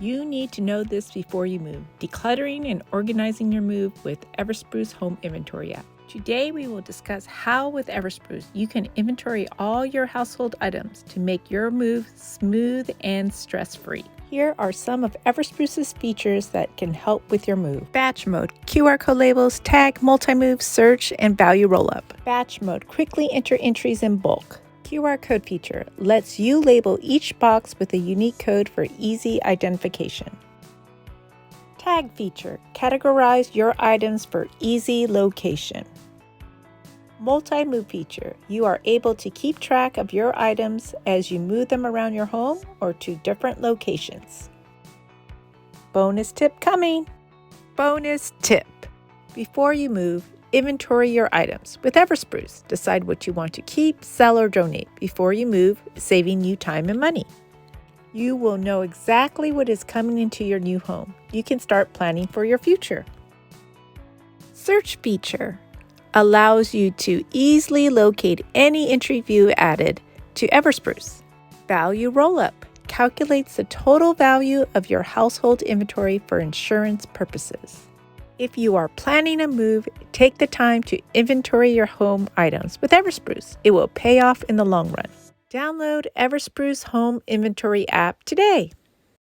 You need to know this before you move. Decluttering and organizing your move with Everspruce Home Inventory App. Today we will discuss how with Everspruce you can inventory all your household items to make your move smooth and stress-free. Here are some of Everspruce's features that can help with your move. Batch mode, QR code labels, tag, multi-move, search, and value roll-up. Batch mode, quickly enter entries in bulk. QR code feature lets you label each box with a unique code for easy identification. Tag feature, categorize your items for easy location. Multi-move feature, you are able to keep track of your items as you move them around your home or to different locations. Bonus tip coming! Bonus tip! Before you move, inventory your items with Everspruce. Decide what you want to keep, sell, or donate before you move, saving you time and money. You will know exactly what is coming into your new home. You can start planning for your future. Search feature allows you to easily locate any entry view added to Everspruce. Value roll-up calculates the total value of your household inventory for insurance purposes. If you are planning a move, take the time to inventory your home items with Everspruce. It will pay off in the long run. Download Everspruce Home Inventory App today.